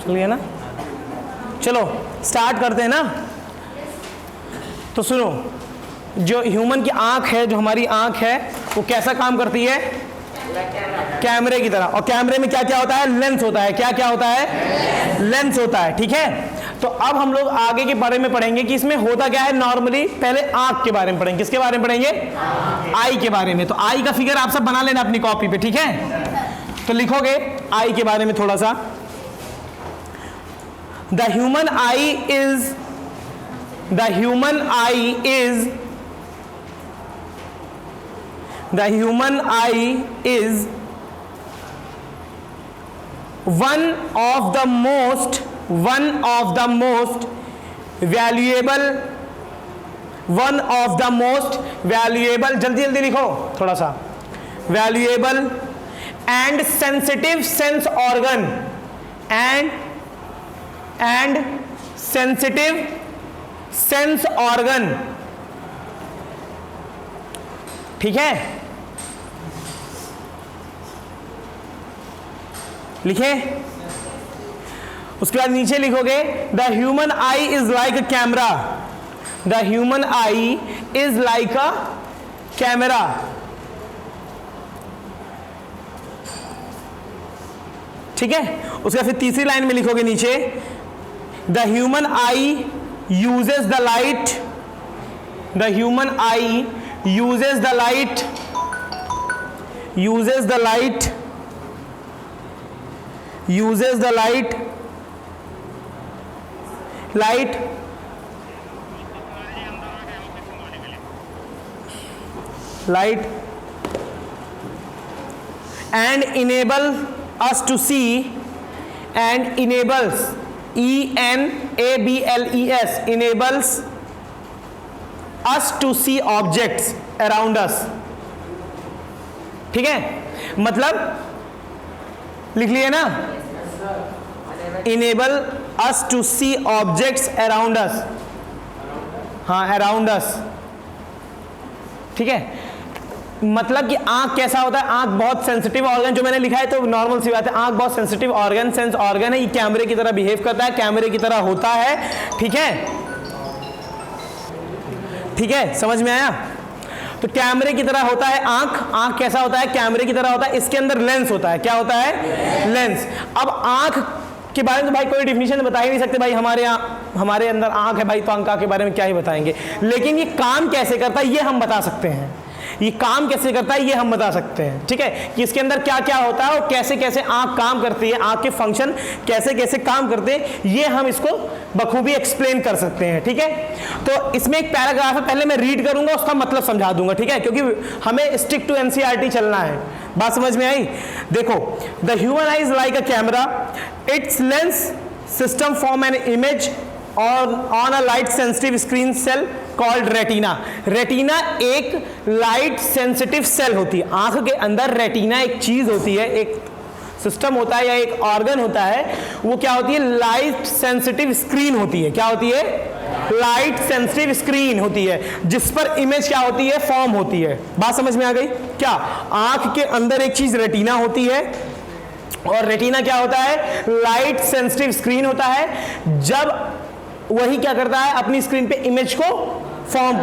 चलिए ना, चलो स्टार्ट करते हैं ना। तो सुनो, जो ह्यूमन की आंख है, जो हमारी आंख है, वो कैसा काम करती है? कैमरे की तरह। और कैमरे में क्या क्या होता है? लेंस होता है। क्या क्या होता है? लेंस होता है। ठीक है, तो अब हम लोग आगे के बारे में पढ़ेंगे कि इसमें होता क्या है। नॉर्मली पहले आंख के बारे में पढ़ेंगे। किसके बारे में पढ़ेंगे? आई के बारे में। तो आई का फिगर आप सब बना लेना अपनी कॉपी पे, ठीक है? तो लिखोगे आई के बारे में थोड़ा सा। The human I is The human eye is one of the most valuable, जल्दी जल्दी लिखो थोड़ा सा, valuable and sensitive sense organ and sensitive sense organ. ठीक है, लिखे। उसके बाद नीचे लिखोगे the human I is like a camera. The human I is like a camera. ठीक है, उसके बाद फिर तीसरी लाइन में लिखोगे नीचे the human I uses the light, the human eye uses the light and enable us to see, and enables ENABLES enables us to see objects around us। ठीक है, मतलब लिख लिए ना, enable us to see objects around us। हाँ, around us। ठीक है, मतलब कि आंख कैसा होता है? आंख बहुत सेंसिटिव ऑर्गन, जो मैंने लिखा है तो नॉर्मल सी बात है, आंख बहुत सेंसिटिव ऑर्गन, सेंस ऑर्गन है। ये कैमरे की तरह बिहेव करता है, कैमरे की तरह होता है। ठीक है, ठीक है, समझ में आया? तो कैमरे की तरह होता है आंख। आंख कैसा होता है? कैमरे की तरह होता है। इसके अंदर लेंस होता है। क्या होता है? लेंस। अब आंख के बारे में तो भाई कोई डिफिनीशन बता ही नहीं सकते भाई, हमारे अंदर आंख है भाई, तो आंख के बारे में क्या ही बताएंगे। लेकिन ये काम कैसे करता है ये हम बता सकते हैं। ये काम कैसे करता है ये हम बता सकते हैं। ठीक है, कि इसके अंदर क्या क्या होता है और कैसे कैसे आंख काम करती है, आंख के फंक्शन कैसे कैसे काम करते हैं, ये हम इसको बखूबी एक्सप्लेन कर सकते हैं। ठीक है, तो इसमें एक पैराग्राफ है, पहले मैं रीड करूंगा, उसका मतलब समझा दूंगा। ठीक है, क्योंकि हमें स्टिक टू एनसीईआरटी चलना है। बात समझ में आई? देखो, the human I is like a camera, it's lens system form an image on a light sensitive screen cell called retina। Retina एक लाइट सेंसिटिव सेल होती है। आंख के अंदर रेटिना एक चीज होती है, एक सिस्टम होता है या एक ऑर्गन होता है। वो क्या होती है? लाइट सेंसिटिव स्क्रीन होती है। क्या होती है? लाइट सेंसिटिव स्क्रीन होती है, जिस पर इमेज क्या होती है? फॉर्म होती है। बात समझ में आ गई? क्या आंख के अंदर एक चीज रेटिना होती है, और रेटिना क्या होता है? लाइट सेंसिटिव स्क्रीन होता है। जब वही क्या करता है? अपनी स्क्रीन पे इमेज को फॉर्म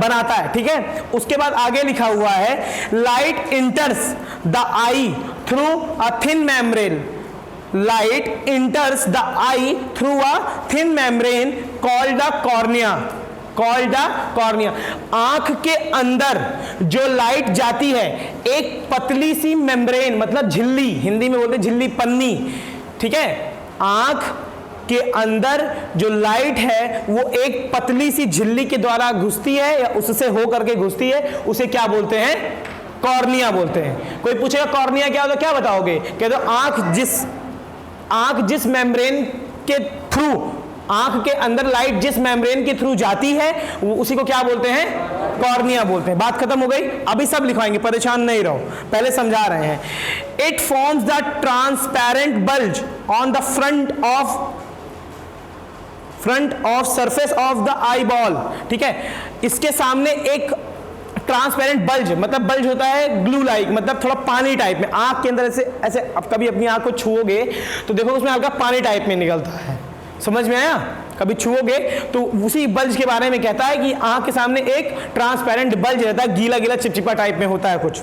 बनाता है। ठीक है, उसके बाद आगे लिखा हुआ है light इंटर्स the I through a thin membrane. Light इंटर्स the I through a thin membrane called the cornea. आंख के अंदर जो लाइट जाती है, एक पतली सी मेम्ब्रेन, मतलब झिल्ली, हिंदी में बोलते झिल्ली, पन्नी। ठीक है, आंख के अंदर जो लाइट है वो एक पतली सी झिल्ली के द्वारा घुसती है या उससे हो करके घुसती है, उसे क्या बोलते हैं? कॉर्निया बोलते हैं। कोई पूछेगा कॉर्निया क्या होता है, क्या बताओगे? कहते हो आंख जिस मेम्ब्रेन के थ्रू, आंख के अंदर लाइट जिस मेम्ब्रेन के थ्रू जाती है वो उसी को क्या बोलते हैं? कॉर्निया बोलते हैं। बात खत्म हो गई। अभी सब लिखवाएंगे, परेशान नहीं रहो, पहले समझा रहे हैं। It forms the transparent bulge on the front of surface of the eye ball. ठीक है, इसके सामने एक ट्रांसपेरेंट बल्ज, मतलब बल्ज होता है ग्लू लाइक, मतलब थोड़ा पानी टाइप में, आंख के अंदर ऐसे ऐसे, अब कभी अपनी आंख को छुओगे तो देखो उसमें हल्का पानी टाइप में निकलता है, समझ में आया? कभी छुओगे तो उसी बल्ज के बारे में कहता है कि आंख के सामने एक ट्रांसपेरेंट बल्ज रहता है, गीला गीला चिपचिपा टाइप में होता है कुछ,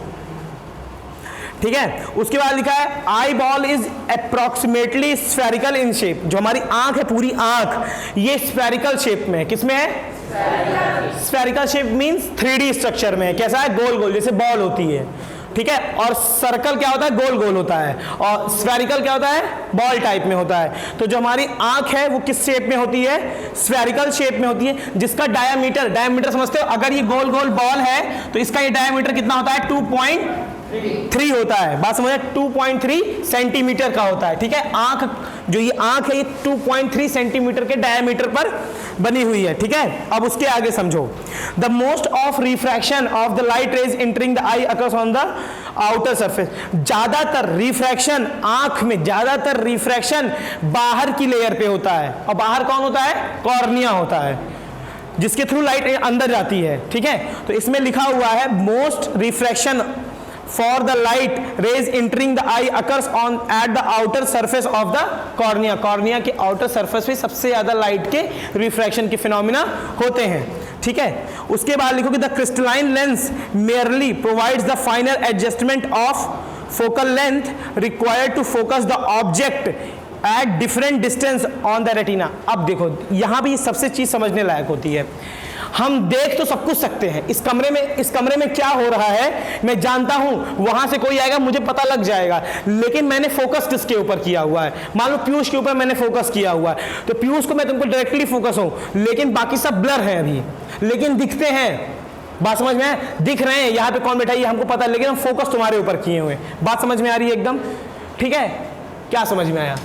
ठीक है। उसके बाद लिखा है eye ball is approximately spherical in shape, जो हमारी आंख है पूरी आंख ये स्फेरिकल शेप में है, किसमें है? Spherical shape means 3D structure में है, कैसा है? गोल गोल जैसे बॉल होती है, ठीक है। और सर्कल क्या होता है? गोल गोल होता है, और स्फेरिकल क्या होता है? बॉल टाइप में होता है। तो जो हमारी आंख है वो किस शेप में होती है? स्फेरिकल शेप में होती है, जिसका डायमीटर समझते हो? अगर ये गोल गोल बॉल है तो इसका ये डायमीटर कितना होता है? 2.3 होता है, बात समझे? 2.3 सेंटीमीटर का होता है, ठीक है। आंख जो ये आंख है ये 2.3 सेंटीमीटर के डायमीटर पर बनी हुई है, ठीक है। अब उसके आगे समझो, the most of refraction of the light rays entering the I occurs on the outer surface, ज्यादातर रिफ्रैक्शन आंख में, ज्यादातर रिफ्रैक्शन बाहर की लेयर पे होता है, और बाहर कौन होता है? कॉर्निया होता है, जिसके थ्रू लाइट अंदर जाती है, ठीक है। तो इसमें लिखा हुआ है most refraction for the light rays entering the eye occurs on at the outer surface of the cornea, cornea के outer surface पे सबसे ज्यादा लाइट के रिफ्रैक्शन के फिनोमिना होते हैं, ठीक है। उसके बाद लिखोगे the crystalline lens merely provides the final adjustment of focal length required to focus the object at different distance on the retina। अब देखो यहां भी सबसे चीज समझने लायक होती है, हम देख तो सब कुछ सकते हैं, इस कमरे में क्या हो रहा है मैं जानता हूं, वहां से कोई आएगा मुझे पता लग जाएगा, लेकिन मैंने फोकस किसके ऊपर किया हुआ है? मान लो पीयूष के ऊपर मैंने फोकस किया हुआ है, तो पीयूष को मैं तुमको डायरेक्टली फोकस हूं, लेकिन बाकी सब ब्लर है अभी, लेकिन दिखते हैं, बात समझ में है? दिख रहे हैं, यहाँ पे कौन बैठा है हमको पता है, लेकिन हम फोकस तुम्हारे ऊपर किए हुए, बात समझ में आ रही है एकदम, ठीक है। क्या समझ में आया?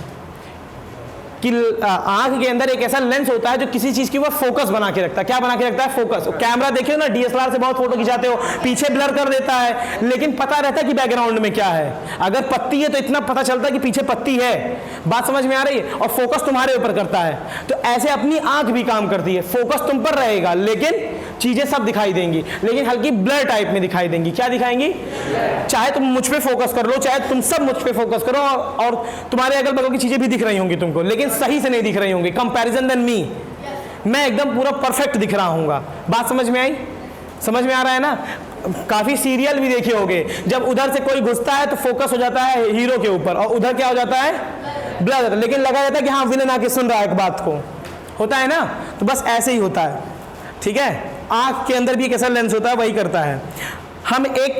कि आंख के अंदर एक ऐसा लेंस होता है जो किसी चीज के ऊपर फोकस बना के रखता है, क्या बना के रखता है? फोकस। कैमरा देखियो ना, डीएसएलआर से बहुत फोटो खिंचाते हो, पीछे ब्लर कर देता है, लेकिन पता रहता है कि बैकग्राउंड में क्या है, अगर पत्ती है तो इतना पता चलता है कि पीछे पत्ती है, बात समझ में आ रही है? और फोकस तुम्हारे ऊपर करता है, तो ऐसे अपनी आंख भी काम करती है, फोकस तुम पर रहेगा लेकिन चीजें सब दिखाई देंगी, लेकिन हल्की ब्लर टाइप में दिखाई देंगी, क्या दिखाएंगी? चाहे तुम मुझ पे फोकस कर लो, चाहे तुम सब मुझ पे फोकस करो, और तुम्हारे अगल बगल की चीजें भी दिख रही होंगी तुमको, लेकिन सही से नहीं दिख रही होंगी, कंपैरिजन देन मी, मैं एकदम पूरा परफेक्ट दिख रहा हूँगा, बात समझ में आई? समझ में आ रहा है ना? काफी सीरियल भी देखे होंगे, जब उधर से कोई घुसता है तो फोकस हो जाता है हीरो के ऊपर, और उधर क्या हो जाता है? ब्लर, लेकिन लगा जाता है कि हाँ विलन आके सुन रहा है एक बात को, होता है ना? तो बस ऐसे ही होता है, ठीक है। आंख के अंदर भी एक ऐसा लेंस होता है, वही करता है। हम एक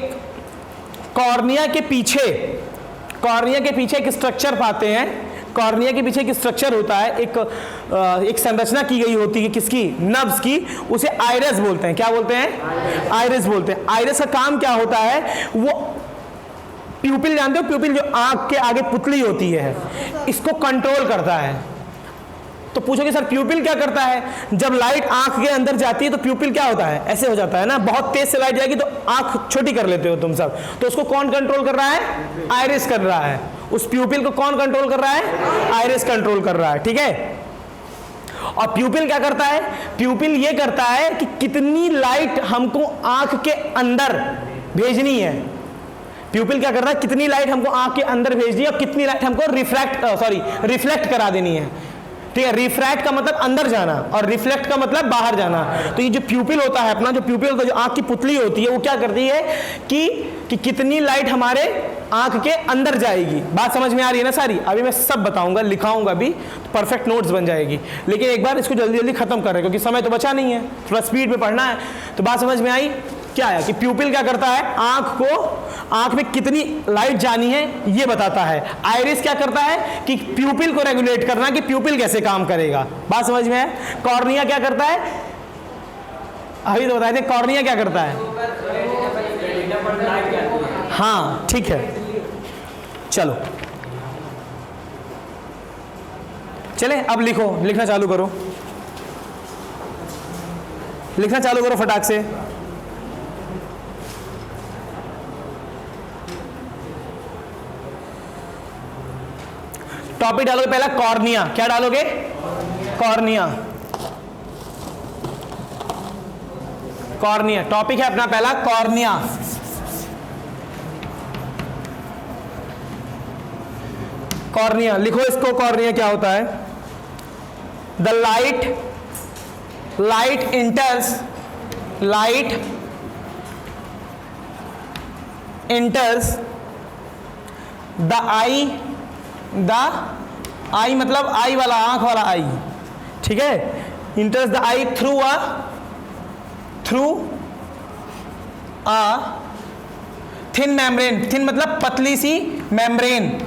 कॉर्निया के पीछे एक स्ट्रक्चर पाते हैं, कॉर्निया के पीछे एक स्ट्रक्चर होता है, एक संरचना की गई होती है, किसकी? नर्व्स की, उसे आइरिस बोलते हैं, क्या बोलते हैं? आइरिस बोलते हैं। आइरिस का काम क्या होता है? वो प्यूपिल, जानते हो प्यूपिल, जो आंख के आगे पुतली होती है, इसको कंट्रोल करता है। तो पूछोगे सर प्यूपिल क्या करता है? जब लाइट आंख के अंदर जाती है तो प्यूपिल क्या होता है? ऐसे हो जाता है ना, बहुत तेज से लाइट जाएगी तो आंख छोटी कर लेते हो तुम सब, तो उसको कौन कंट्रोल कर रहा है? आइरिस कर रहा है। उस प्यूपिल को कौन कंट्रोल कर रहा है? आइरिस कंट्रोल कर रहा है, ठीक है। और प्यूपिल क्या करता है? प्यूपिल ये करता है कि कितनी लाइट हमको आंख के अंदर भेजनी है। प्यूपिल क्या कर रहा है? कितनी लाइट हमको आंख के अंदर भेजनी है और कितनी लाइट हमको रिफ्लेक्ट करा देनी है, ठीक है। रिफ्रैक्ट का मतलब अंदर जाना और रिफ्लेक्ट का मतलब बाहर जाना। तो ये जो प्यूपिल होता है अपना, जो प्यूपिल होता है, जो आंख की पुतली होती है, वो क्या करती है कि कितनी लाइट हमारे आंख के अंदर जाएगी। बात समझ में आ रही है ना सारी? अभी मैं सब बताऊंगा, लिखाऊंगा भी, तो परफेक्ट नोट्स बन जाएगी, लेकिन एक बार इसको जल्दी जल्दी खत्म कर रहे हैं क्योंकि समय तो बचा नहीं है, थोड़ा स्पीड में पढ़ना है। तो बात समझ में आई? क्या है कि प्यूपिल क्या करता है? आंख में कितनी लाइट जानी है ये बताता है। आइरिस क्या करता है कि प्यूपिल को रेगुलेट करना, कि प्यूपिल कैसे काम करेगा। बात समझ में है? कॉर्निया क्या करता है? अभी तो बताए थे, कॉर्निया क्या करता है? हाँ ठीक है, चलो चले अब लिखो, लिखना चालू करो, लिखना चालू करो फटाक से। टॉपिक डालोगे पहला कॉर्निया, क्या डालोगे? कॉर्निया। कॉर्निया, टॉपिक है अपना पहला कॉर्निया। कॉर्निया लिखो इसको, कॉर्निया क्या होता है? The light enters the eye मतलब आई वाला, आंख वाला आई, ठीक है, enters the eye through a thin membrane, thin मतलब पतली सी membrane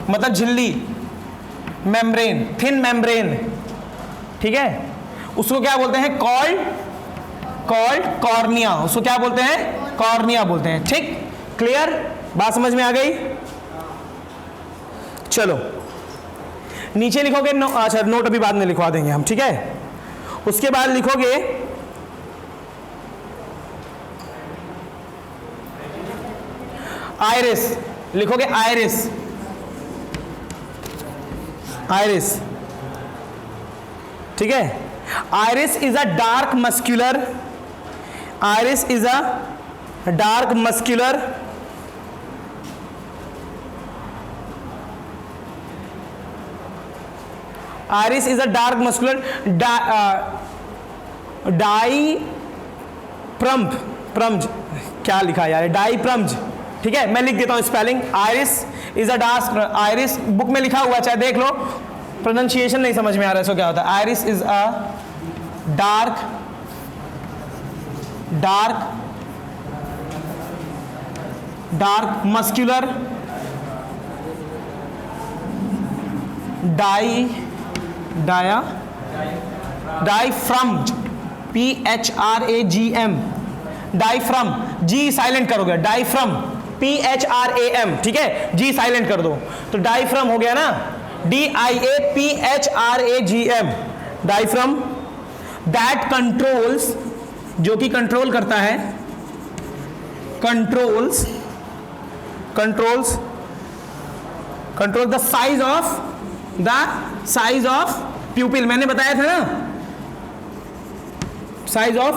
मतलब झिल्ली, membrane, thin membrane, ठीक है, उसको क्या बोलते हैं? कॉल्ड कॉर्निया, उसको क्या बोलते हैं? कॉर्निया बोलते हैं। ठीक, क्लियर, बात समझ में आ गई? चलो नीचे लिखोगे अच्छा नोट अभी बाद में लिखवा देंगे हम, ठीक है। उसके बाद लिखोगे आइरिस, लिखोगे आइरिस, ठीक है। Iris is a dark muscular, iris is a dark muscular डाइप्रम्ज, क्या लिखा है यार, डाइप्रम्ज, ठीक है, मैं लिख देता हूं spelling. Iris is a dark, iris book में लिखा हुआ, चाहे देख लो, प्रोनाउंसिएशन नहीं समझ में आ रहा है, सो क्या होता है? Iris is a dark muscular diaphragms, PHRAGM, diaphragm, G silent करोगे, डाइफ्रम, PHRAM, ठीक है, जी साइलेंट कर दो तो डाइफ्रम हो गया ना, DIAPHRAGM, डाइफ्रम, दैट कंट्रोल्स, जो कि कंट्रोल करता है, कंट्रोल्स द साइज ऑफ प्यूपिल, मैंने बताया था ना, साइज ऑफ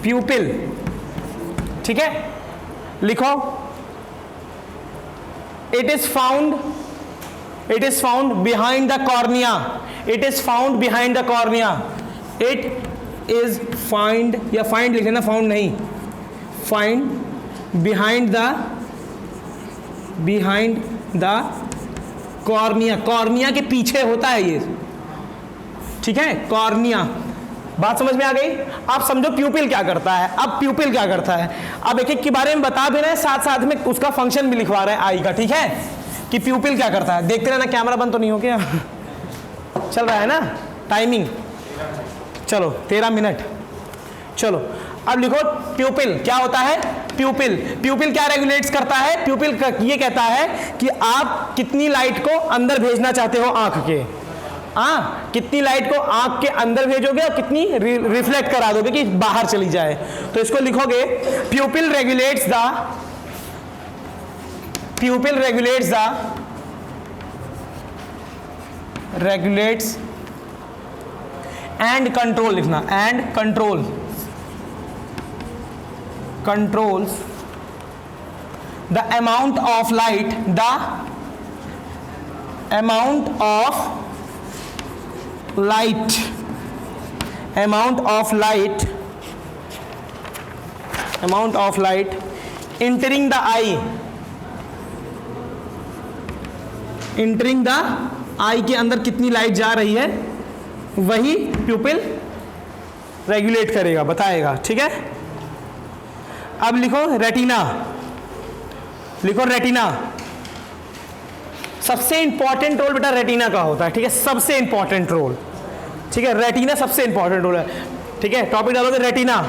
प्यूपिल, ठीक है। लिखो it is found behind the cornea, it is find या फाइंड लिख लेना, फाउंड नहीं, find behind the cornea, cornea के पीछे होता है ये, ठीक है, कॉर्निया। बात समझ में आ गई? आप समझो प्यूपिल क्या करता है। अब प्यूपिल क्या करता है, अब एक एक के बारे में बता भी रहे हैं, साथ साथ में उसका फंक्शन भी लिखवा रहे हैं आई का, ठीक है, कि प्यूपिल क्या करता है। देखते रहना, कैमरा बंद तो नहीं हो गया? चल रहा है ना टाइमिंग? चलो 13 मिनट। चलो अब लिखो प्यूपिल क्या होता है। प्यूपिल क्या रेगुलेट्स करता है? प्यूपिल ये कहता है कि आप कितनी लाइट को अंदर भेजना चाहते हो आंख के, कितनी लाइट को आंख के अंदर भेजोगे और कितनी रिफ्लेक्ट करा दोगे कि बाहर चली जाए। तो इसको लिखोगे प्यूपिल रेगुलेट्स एंड कंट्रोल, लिखना and controls the amount of light entering the eye के अंदर कितनी लाइट जा रही है वही प्यूपिल रेगुलेट करेगा, बताएगा, ठीक है। अब लिखो रेटिना, सबसे इंपॉर्टेंट रोल बेटा रेटिना का होता है, ठीक है, सबसे इंपॉर्टेंट रोल, ठीक है, रेटिना सबसे इंपॉर्टेंट रोल है, ठीक है। टॉपिक डालोगे रेटिना,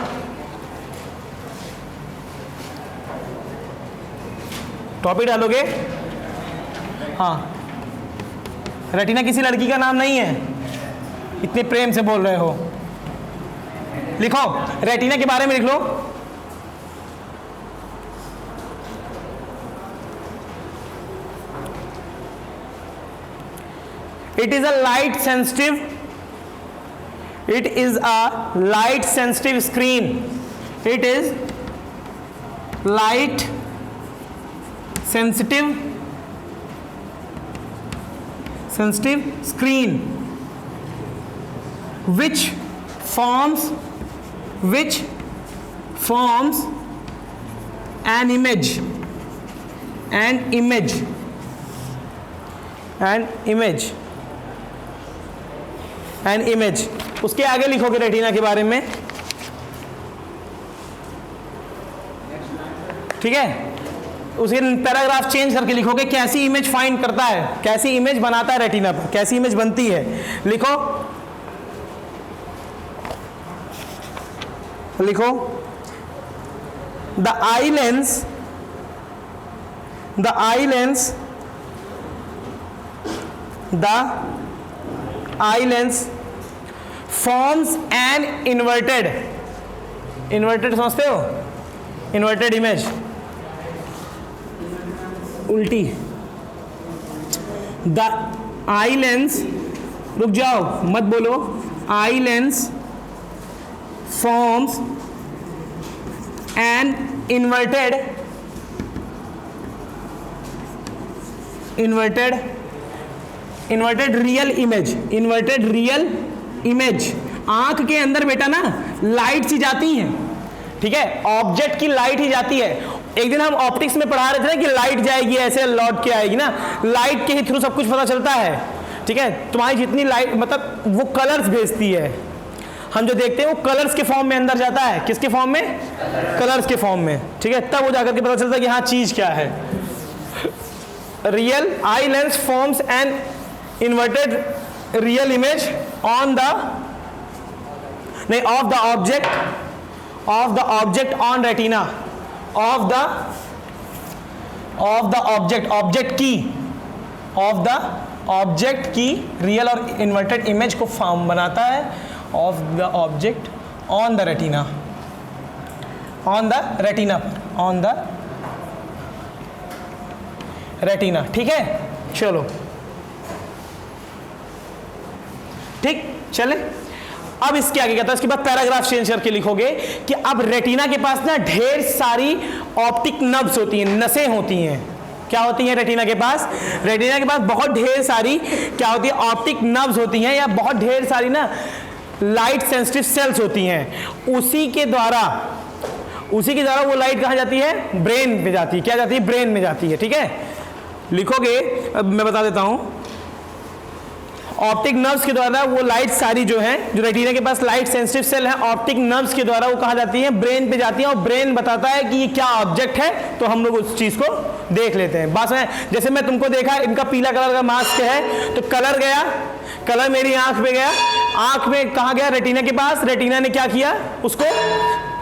टॉपिक डालोगे, हाँ, रेटिना किसी लड़की का नाम नहीं है, इतने प्रेम से बोल रहे हो। लिखो रेटिना के बारे में लिख लो, It is a light sensitive It is a light sensitive screen. It is light sensitive screen which forms an image उसके आगे लिखोगे रेटिना के बारे में, ठीक है। उसे पैराग्राफ चेंज करके लिखोगे कैसी इमेज फाइंड करता है, कैसी इमेज बनाता है रेटिना पर, कैसी इमेज बनती है। लिखो the I lens forms an inverted समझते हो, इन्वर्टेड इमेज, उल्टी। द आई लेंस, रुक जाओ मत बोलो, आई lens forms an inverted real image. आंख के अंदर बेटा ना लाइट सी जाती हैं, ठीक है, ऑब्जेक्ट की लाइट ही जाती है। एक दिन हम ऑप्टिक्स में पढ़ा रहे थे ना कि लाइट जाएगी ऐसे लौट के आएगी ना, लाइट के ही थ्रू सब कुछ पता चलता है, ठीक है। तुम्हारी जितनी लाइट मतलब वो कलर्स भेजती है, हम जो देखते हैं वो कलर्स के फॉर्म में अंदर जाता है। किसके फॉर्म में? कलर्स के फॉर्म में, ठीक है। तब वो जाकर के पता चलता है कि हाँ चीज क्या है। Real eye lens forms an inverted real image on the नहीं of the object on retina, of the object की रियल और इन्वर्टेड इमेज को फॉर्म बनाता है, of the object on the retina, on the retina, ठीक है। चलो ठीक, चले। अब इसके आगे क्या था, इसके बाद पैराग्राफ चेंज करके लिखोगे कि अब रेटिना के पास ना ढेर सारी ऑप्टिक नर्व्स होती हैं, नसें होती हैं। क्या होती हैं रेटिना के पास? रेटिना के पास बहुत ढेर सारी क्या होती है, ऑप्टिक नर्व्स होती हैं, या बहुत ढेर सारी ना लाइट सेंसिटिव सेल्स होती हैं। उसी के द्वारा वो लाइट कहाँ जाती है? ब्रेन पे जाती है। क्या जाती है? ब्रेन में जाती है, ठीक है। लिखोगे, अब मैं बता देता हूं, ऑप्टिक नर्व्स के द्वारा वो लाइट सारी जो है, जो रेटिना के पास लाइट सेंसिटिव सेल है, ऑप्टिक नर्व्स के द्वारा वो कहाँ जाती है? ब्रेन पे जाती है, और ब्रेन बताता है कि ये क्या ऑब्जेक्ट है, तो हम लोग उस चीज को देख लेते हैं। बस में जैसे मैं तुमको देखा, इनका पीला कलर का मास्क है, तो कलर गया, कलर मेरी आंख पे गया, आंख में कहाँ गया? रेटिना के पास। रेटिना ने क्या किया? उसको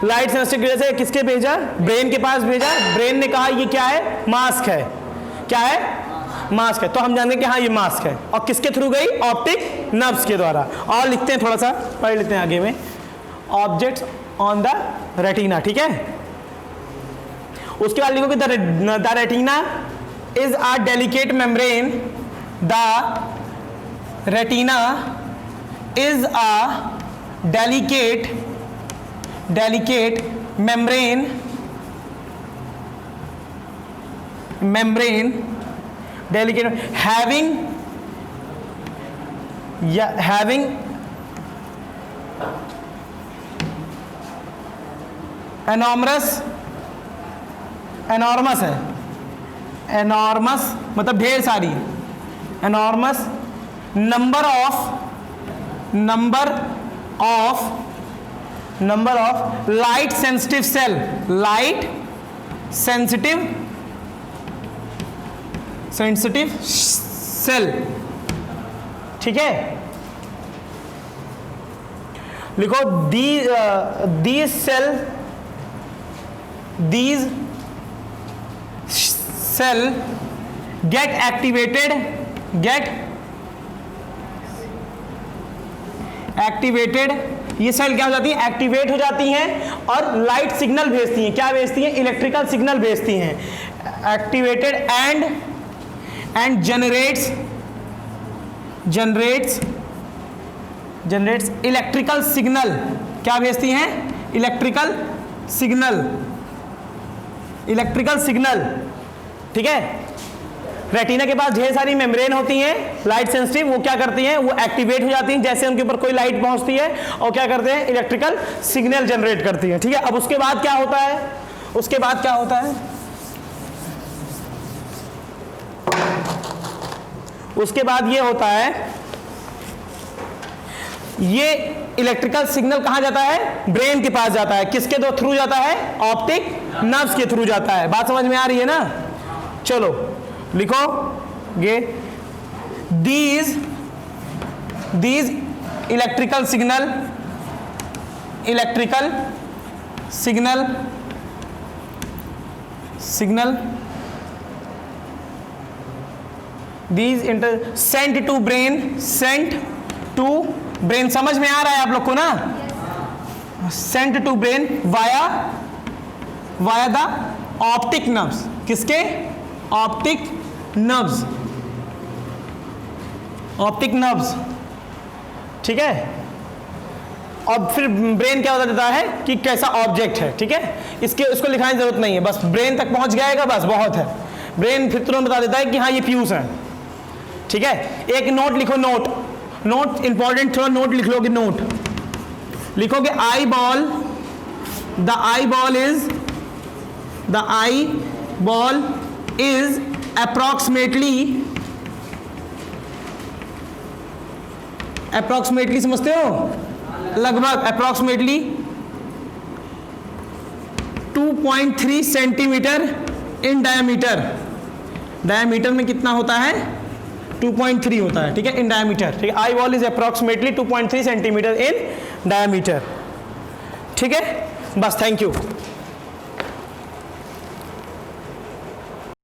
लाइट सेंसिटिव की वजह से किसके भेजा? ब्रेन के पास भेजा। ब्रेन ने कहा ये क्या है? मास्क है। क्या है? मास्क है। तो हम जानते हैं कि हाँ ये मास्क है। और किसके थ्रू गई? ऑप्टिक नर्व्स के द्वारा। और लिखते हैं, थोड़ा सा पढ़ लेते हैं आगे में, ऑब्जेक्ट्स ऑन द रेटिना, ठीक है। उसके बाद लिखोगे the retina is a delicate membrane, the retina is a delicate membrane having enormous है, enormous मतलब ढेर सारी, enormous number of light sensitive cell, ठीक है। लिखो these cell get activated, ये सेल क्या हो जाती है? एक्टिवेट हो जाती हैं और लाइट सिग्नल भेजती हैं। क्या भेजती हैं? इलेक्ट्रिकल सिग्नल भेजती हैं। Activated and generates generates electrical signal. क्या भेजती हैं? Electrical signal, electrical signal. ठीक है, रेटिना के पास ढेर सारी मेम्ब्रेन होती हैं लाइट सेंसिटिव, वो क्या करती हैं? वो एक्टिवेट हो जाती हैं जैसे उनके ऊपर कोई लाइट पहुंचती है और क्या करते हैं? इलेक्ट्रिकल सिग्नल जनरेट करती हैं। ठीक है, अब उसके बाद क्या होता है? उसके बाद क्या होता है? उसके बाद ये होता है, ये इलेक्ट्रिकल सिग्नल कहां जाता है? ब्रेन के पास जाता है। किसके दो थ्रू जाता है? ऑप्टिक नर्व्स के थ्रू जाता है। बात समझ में आ रही है ना? चलो लिखोगे, these electrical signal, electrical signal these sent to brain, sent to brain. समझ में आ रहा है आप लोग को ना? Sent to brain via the optic nerves. किसके? Optic nerves, optic nerves. ठीक है, और फिर ब्रेन क्या बता देता है कि कैसा ऑब्जेक्ट है। ठीक है, इसको लिखाने की जरूरत नहीं है, बस ब्रेन तक पहुंच जाएगा, बस बहुत है। ब्रेन फिर तुरंत बता देता है कि हाँ ये फ्यूज है। ठीक है, एक नोट लिखो, नोट इंपॉर्टेंट, थोड़ा नोट लिख लोगे। नोट लिखोगे, eye ball, the eye ball is approximately समझते हो? लगभग approximately 2.3 centimetre in diameter. Diameter में कितना होता है? 2.3 होता है। ठीक है, इन डायमीटर। ठीक है, eye ball is approximately 2.3 centimetre in diameter. ठीक है, बस, थैंक यू।